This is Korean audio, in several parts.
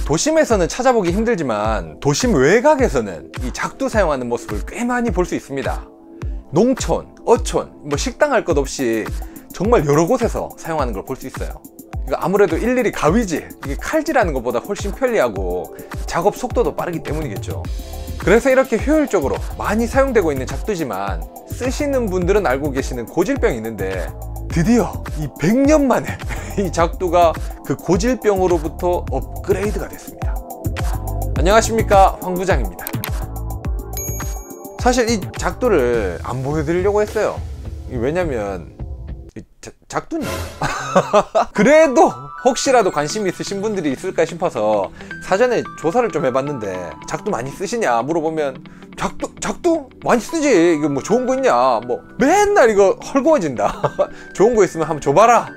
도심에서는 찾아보기 힘들지만 도심 외곽에서는 이 작두 사용하는 모습을 꽤 많이 볼 수 있습니다. 농촌, 어촌, 뭐 식당 할 것 없이 정말 여러 곳에서 사용하는 걸 볼 수 있어요. 아무래도 일일이 가위질, 이게 칼질하는 것보다 훨씬 편리하고 작업 속도도 빠르기 때문이겠죠. 그래서 이렇게 효율적으로 많이 사용되고 있는 작두지만 쓰시는 분들은 알고 계시는 고질병이 있는데 드디어 이 100년 만에 이 작두가 그 고질병으로부터 업그레이드가 됐습니다. 안녕하십니까, 황 부장입니다. 사실 이 작두를 안 보여드리려고 했어요. 왜냐면 작두니까. 그래도 혹시라도 관심이 있으신 분들이 있을까 싶어서 사전에 조사를 좀 해봤는데 작두 많이 쓰시냐 물어보면 작두 많이 쓰지, 이거 뭐 좋은 거 있냐, 뭐 맨날 이거 헐거워진다 좋은 거 있으면 한번 줘봐라,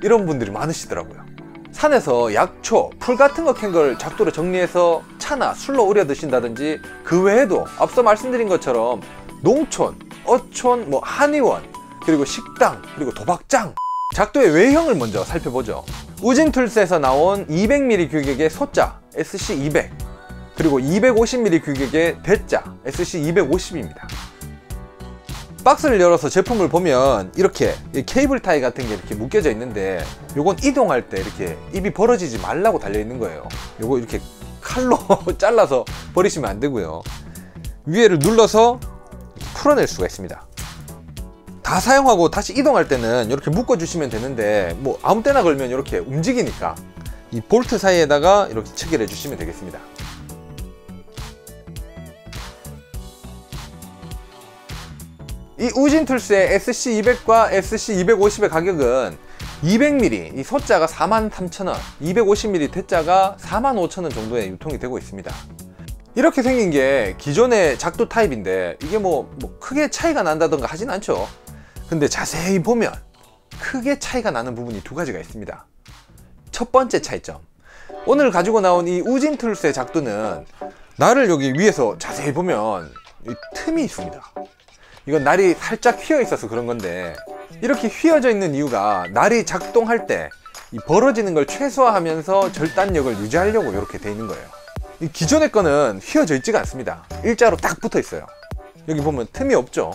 이런 분들이 많으시더라고요. 산에서 약초, 풀 같은 거 캔 걸 작두로 정리해서 차나 술로 우려 드신다든지, 그 외에도 앞서 말씀드린 것처럼 농촌, 어촌, 뭐 한의원, 그리고 식당, 그리고 도박장, 작두의 외형을 먼저 살펴보죠. 우징툴스에서 나온 200mm 규격의 소자 SC200, 그리고 250mm 규격의 대자 SC250입니다. 박스를 열어서 제품을 보면 이렇게 케이블 타이 같은 게 이렇게 묶여져 있는데, 요건 이동할 때 이렇게 입이 벌어지지 말라고 달려 있는 거예요. 요거 이렇게 칼로 잘라서 버리시면 안 되고요. 위에를 눌러서 풀어낼 수가 있습니다. 다 사용하고 다시 이동할 때는 이렇게 묶어 주시면 되는데, 뭐 아무 때나 걸면 이렇게 움직이니까 이 볼트 사이에다가 이렇게 체결해 주시면 되겠습니다. 이 우징툴스의 SC200과 SC250의 가격은 200mm 이 소자가 43,000원, 250mm 대자가 45,000원 정도에 유통이 되고 있습니다. 이렇게 생긴 게 기존의 작두 타입인데 이게 뭐 크게 차이가 난다던가 하진 않죠. 근데 자세히 보면 크게 차이가 나는 부분이 두 가지가 있습니다. 첫 번째 차이점, 오늘 가지고 나온 이 우징툴스의 작두는 날을 여기 위에서 자세히 보면 이 틈이 있습니다. 이건 날이 살짝 휘어 있어서 그런 건데, 이렇게 휘어져 있는 이유가 날이 작동할 때 이 벌어지는 걸 최소화하면서 절단력을 유지하려고 이렇게 돼 있는 거예요. 이 기존의 거는 휘어져 있지가 않습니다. 일자로 딱 붙어 있어요. 여기 보면 틈이 없죠.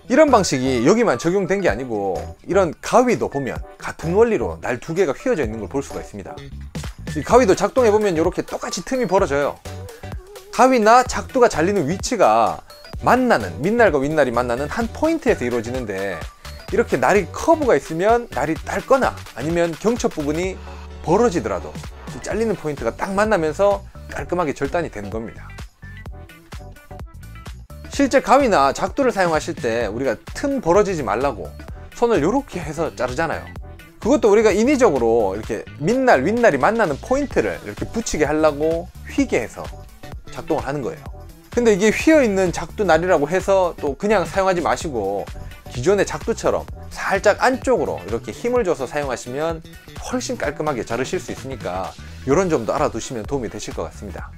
이런 방식이 여기만 적용된 게 아니고, 이런 가위도 보면 같은 원리로 날 두 개가 휘어져 있는 걸 볼 수가 있습니다. 이 가위도 작동해 보면 이렇게 똑같이 틈이 벌어져요. 가위나 작두가 잘리는 위치가 만나는, 밑날과 윗날이 만나는 한 포인트에서 이루어지는데, 이렇게 날이 커브가 있으면 날이 닳거나 아니면 경첩 부분이 벌어지더라도 잘리는 포인트가 딱 만나면서 깔끔하게 절단이 되는 겁니다. 실제 가위나 작두를 사용하실 때 우리가 틈 벌어지지 말라고 손을 이렇게 해서 자르잖아요. 그것도 우리가 인위적으로 이렇게 밑날, 윗날이 만나는 포인트를 이렇게 붙이게 하려고 휘게 해서 작동을 하는 거예요. 근데 이게 휘어있는 작두 날이라고 해서 또 그냥 사용하지 마시고, 기존의 작두처럼 살짝 안쪽으로 이렇게 힘을 줘서 사용하시면 훨씬 깔끔하게 자르실 수 있으니까 이런 점도 알아두시면 도움이 되실 것 같습니다.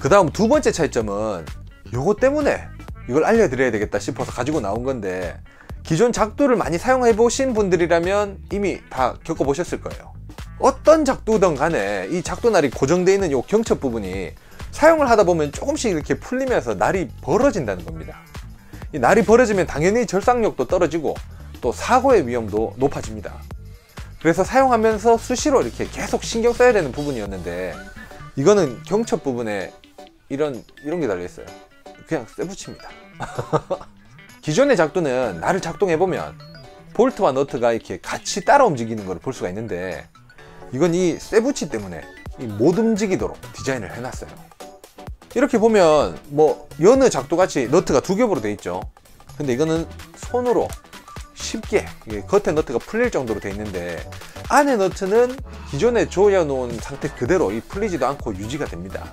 그 다음 두 번째 차이점은 요거 때문에 이걸 알려드려야 되겠다 싶어서 가지고 나온 건데, 기존 작두를 많이 사용해 보신 분들이라면 이미 다 겪어보셨을 거예요. 어떤 작두든 간에 이 작두날이 고정되어 있는 요 경첩 부분이 사용을 하다 보면 조금씩 이렇게 풀리면서 날이 벌어진다는 겁니다. 이 날이 벌어지면 당연히 절삭력도 떨어지고 또 사고의 위험도 높아집니다. 그래서 사용하면서 수시로 이렇게 계속 신경 써야 되는 부분이었는데, 이거는 경첩 부분에 이런 게 달려있어요. 그냥 쇠붙입니다. 기존의 작두는 날을 작동해보면 볼트와 너트가 이렇게 같이 따라 움직이는 걸 볼 수가 있는데, 이건 이 쇠붙이 때문에 못 움직이도록 디자인을 해놨어요. 이렇게 보면 뭐 여느 작두같이 너트가 두 겹으로 되어 있죠. 근데 이거는 손으로 쉽게 겉에 너트가 풀릴 정도로 되어 있는데, 안에 너트는 기존에 조여 놓은 상태 그대로 풀리지도 않고 유지가 됩니다.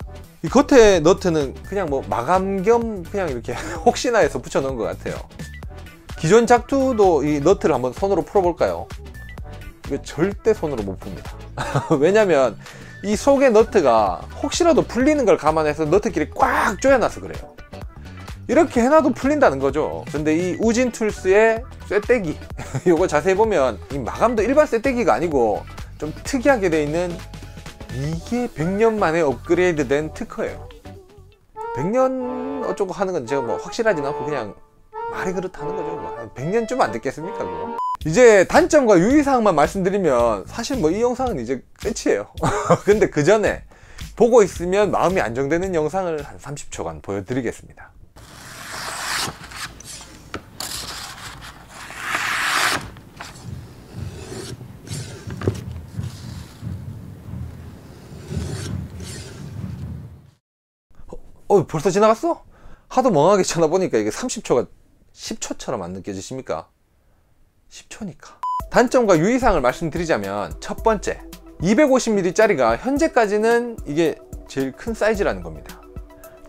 이 겉에 너트는 그냥 뭐 마감 겸 그냥 이렇게 혹시나 해서 붙여 놓은 것 같아요. 기존 작두도 이 너트를 한번 손으로 풀어 볼까요? 이거 절대 손으로 못 풉니다. 왜냐면 이 속의 너트가 혹시라도 풀리는 걸 감안해서 너트끼리 꽉 조여놔서 그래요. 이렇게 해놔도 풀린다는 거죠. 근데 이 우징툴스의 쇠떼기 요거 자세히 보면 이 마감도 일반 쇠떼기가 아니고 좀 특이하게 돼 있는 이게 100년 만에 업그레이드 된 특허예요. 100년 어쩌고 하는 건 제가 뭐 확실하진 않고 그냥 말이 그렇다는 거죠. 뭐 100년쯤 안 됐겠습니까 그거. 이제 단점과 유의사항만 말씀드리면 사실 뭐 이 영상은 이제 끝이에요. 근데 그 전에 보고 있으면 마음이 안정되는 영상을 한 30초간 보여드리겠습니다. 벌써 지나갔어? 하도 멍하게 쳐다보니까 이게 30초가 10초처럼 안 느껴지십니까? 10초니까. 단점과 유의사항을 말씀드리자면 첫 번째, 250mm 짜리가 현재까지는 이게 제일 큰 사이즈라는 겁니다.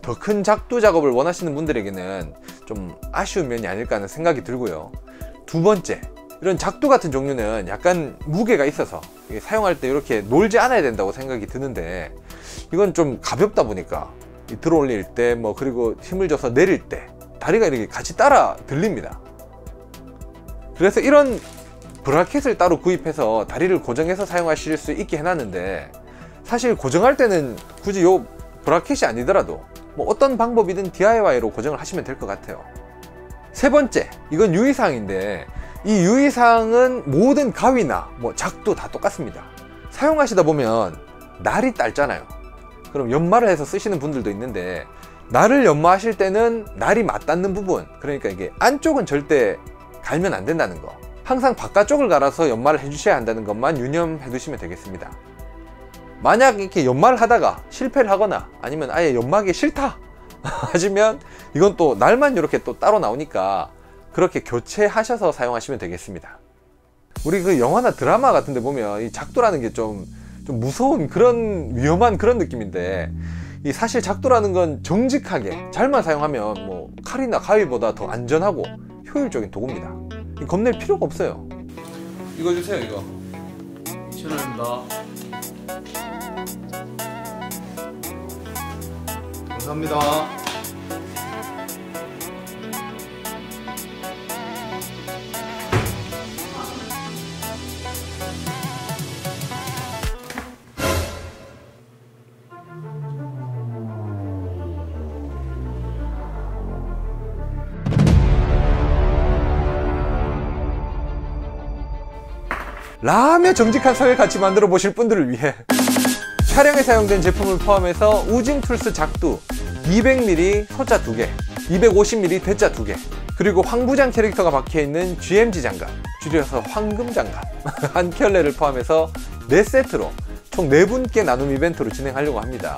더 큰 작두 작업을 원하시는 분들에게는 좀 아쉬운 면이 아닐까 하는 생각이 들고요. 두 번째, 이런 작두 같은 종류는 약간 무게가 있어서 사용할 때 이렇게 놀지 않아야 된다고 생각이 드는데, 이건 좀 가볍다 보니까 들어 올릴 때 뭐 그리고 힘을 줘서 내릴 때 다리가 이렇게 같이 따라 들립니다. 그래서 이런 브라켓을 따로 구입해서 다리를 고정해서 사용하실 수 있게 해놨는데, 사실 고정할 때는 굳이 요 브라켓이 아니더라도 뭐 어떤 방법이든 DIY로 고정을 하시면 될 것 같아요. 세 번째, 이건 유의사항인데 이 유의사항은 모든 가위나 뭐 작두 다 똑같습니다. 사용하시다 보면 날이 딸잖아요. 그럼 연마를 해서 쓰시는 분들도 있는데, 날을 연마하실 때는 날이 맞닿는 부분, 그러니까 이게 안쪽은 절대 갈면 안 된다는 거, 항상 바깥쪽을 갈아서 연마를 해주셔야 한다는 것만 유념해 두시면 되겠습니다. 만약 이렇게 연마를 하다가 실패를 하거나 아니면 아예 연마하기 싫다 하시면 이건 또 날만 이렇게 또 따로 나오니까 그렇게 교체하셔서 사용하시면 되겠습니다. 우리 그 영화나 드라마 같은 데 보면 이 작두라는 게 좀 무서운 그런 위험한 그런 느낌인데, 이 사실 작두라는 건 정직하게 잘만 사용하면 뭐 칼이나 가위보다 더 안전하고 효율적인 도구입니다. 겁낼 필요가 없어요. 이거 주세요. 이거 2,000원입니다. 감사합니다. 라며 정직한 사회 같이 만들어 보실 분들을 위해 촬영에 사용된 제품을 포함해서 우징툴스 작두 200mm 소자 2개, 250mm 대자 2개, 그리고 황부장 캐릭터가 박혀있는 GMG 장갑, 줄여서 황금 장갑 한 켤레를 포함해서 4세트로 총 4분께 나눔 이벤트로 진행하려고 합니다.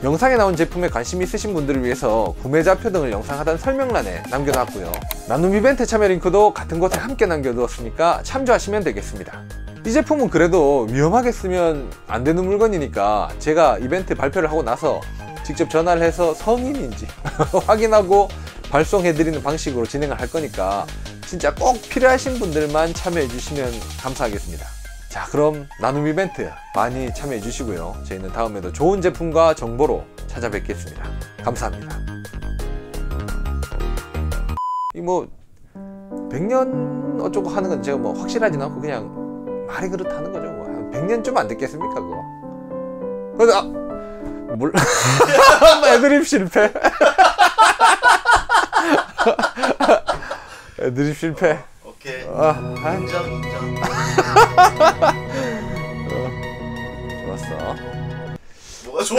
영상에 나온 제품에 관심 있으신 분들을 위해서 구매자표 등을 영상 하단 설명란에 남겨놨고요. 나눔 이벤트 참여 링크도 같은 곳에 함께 남겨두었으니까 참조하시면 되겠습니다. 이 제품은 그래도 위험하게 쓰면 안 되는 물건이니까 제가 이벤트 발표를 하고 나서 직접 전화를 해서 성인인지 확인하고 발송해드리는 방식으로 진행을 할 거니까 진짜 꼭 필요하신 분들만 참여해 주시면 감사하겠습니다. 자, 그럼 나눔 이벤트 많이 참여해 주시고요. 저희는 다음에도 좋은 제품과 정보로 찾아뵙겠습니다. 감사합니다. 이 뭐 100년 어쩌고 하는 건 제가 뭐 확실하진 않고 그냥 말이 그렇다는 거죠. 뭐 100년쯤 안 됐겠습니까 그거. 그래서 애드립 실패. 애드립 실패. 오케이. 인정. 좋았어. 뭐가 좋아?